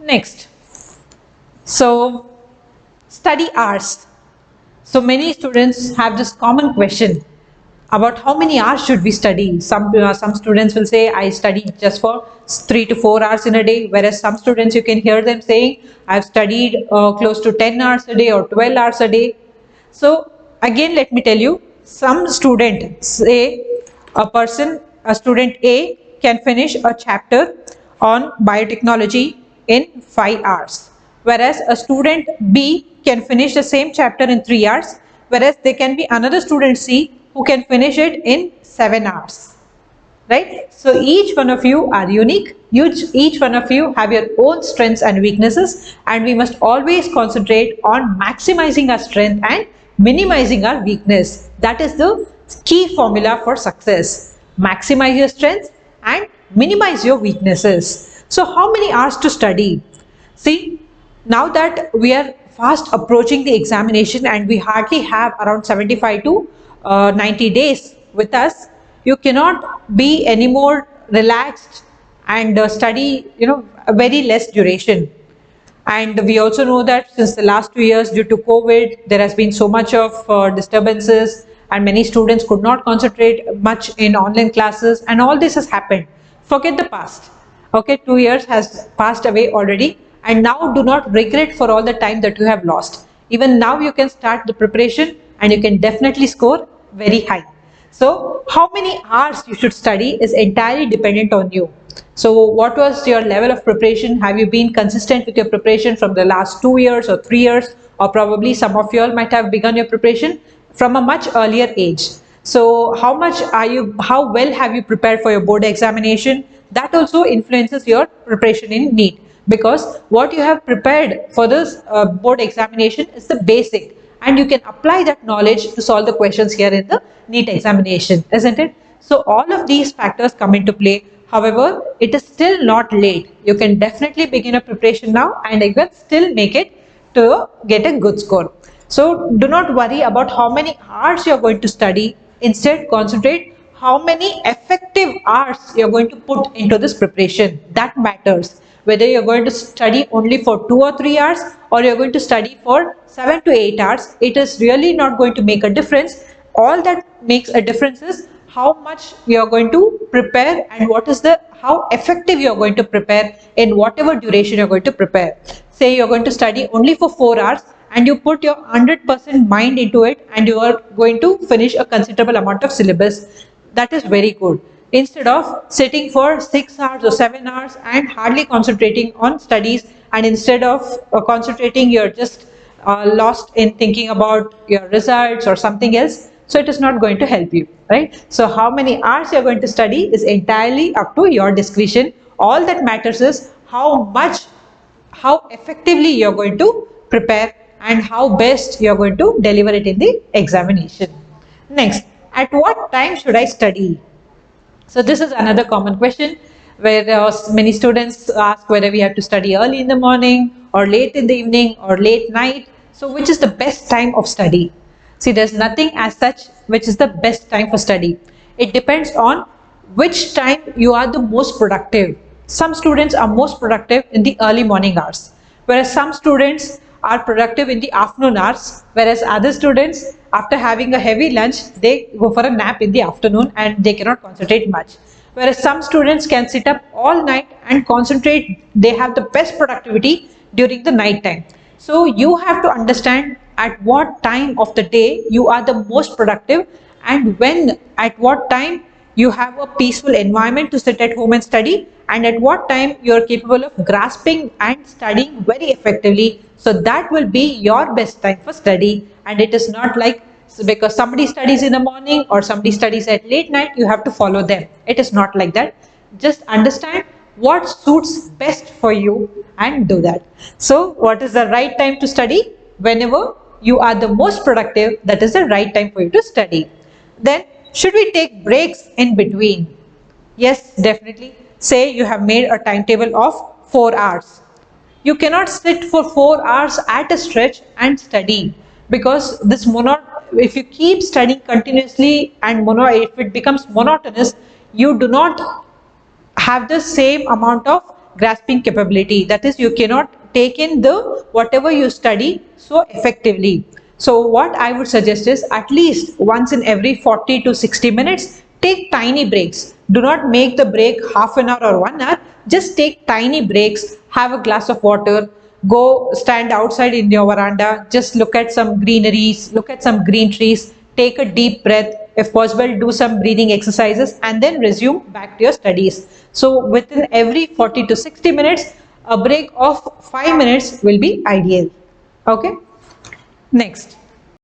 Next, so study hours. So many students have this common question about how many hours should we study. Some students will say I study just for 3 to 4 hours in a day, whereas some students you can hear them saying I've studied close to 10 hours a day or 12 hours a day. So again, let me tell you, some student say a student A can finish a chapter on biotechnology in 5 hours, whereas a student B can finish the same chapter in 3 hours, whereas there can be another student C who can finish it in 7 hours. Right? So each one of you are unique. Each one of you have your own strengths and weaknesses, and we must always concentrate on maximizing our strength and minimizing our weakness. That is the key formula for success. Maximize your strengths and minimize your weaknesses. So how many hours to study? See, now that we are fast approaching the examination and we hardly have around 75 to 90 days with us, you cannot be any more relaxed and study, a very less duration. And we also know that since the last 2 years, due to COVID, there has been so much of disturbances, and many students could not concentrate much in online classes, and all this has happened. Forget the past. Okay, 2 years has passed away already, and now do not regret for all the time that you have lost. Even now you can start the preparation and you can definitely score very high. So how many hours you should study is entirely dependent on you. So what was your level of preparation? Have you been consistent with your preparation from the last 2 years or 3 years? Or probably some of you all might have begun your preparation from a much earlier age. So how well have you prepared for your board examination? That also influences your preparation in NEET, because what you have prepared for this board examination is the basic, and you can apply that knowledge to solve the questions here in the NEET examination, isn't it? So all of these factors come into play. However, it is still not late. You can definitely begin a preparation now and you can still make it to get a good score. So do not worry about how many hours you are going to study. Instead, concentrate how many effective hours you are going to put into this preparation. That matters. Whether you're going to study only for 2 or 3 hours or you're going to study for 7 to 8 hours, it is really not going to make a difference. All that makes a difference is how much you're going to prepare and how effective you're going to prepare in whatever duration you're going to prepare. Say you're going to study only for 4 hours and you put your 100% mind into it and you are going to finish a considerable amount of syllabus. That is very good. Instead of sitting for 6 hours or 7 hours and hardly concentrating on studies, and instead of concentrating, you're just lost in thinking about your results or something else. So it is not going to help you, right? So how many hours you're going to study is entirely up to your discretion. All that matters is how effectively you're going to prepare and how best you're going to deliver it in the examination. Next, at what time should I study? So this is another common question where many students ask whether we have to study early in the morning or late in the evening or late night. So which is the best time of study? See, there's nothing as such which is the best time for study. It depends on which time you are the most productive. Some students are most productive in the early morning hours, whereas some students are productive in the afternoon hours, whereas other students, after having a heavy lunch, they go for a nap in the afternoon and they cannot concentrate much. Whereas some students can sit up all night and concentrate, they have the best productivity during the night time. So you have to understand at what time of the day you are the most productive and at what time you have a peaceful environment to sit at home and study, and at what time you are capable of grasping and studying very effectively. So that will be your best time for study, and it is not like because somebody studies in the morning or somebody studies at late night, you have to follow them. It is not like that. Just understand what suits best for you and do that. So what is the right time to study? Whenever you are the most productive, that is the right time for you to study. Then should we take breaks in between? Yes, definitely. Say you have made a timetable of 4 hours. You cannot sit for 4 hours at a stretch and study, because if you keep studying continuously and if it becomes monotonous, you do not have the same amount of grasping capability. That is, you cannot take in the whatever you study so effectively. So what I would suggest is at least once in every 40 to 60 minutes, take tiny breaks. Do not make the break half an hour or 1 hour. Just take tiny breaks, have a glass of water, go stand outside in your veranda, just look at some greeneries, look at some green trees, take a deep breath, if possible do some breathing exercises, and then resume back to your studies. So within every 40 to 60 minutes, a break of 5 minutes will be ideal. Okay. Next,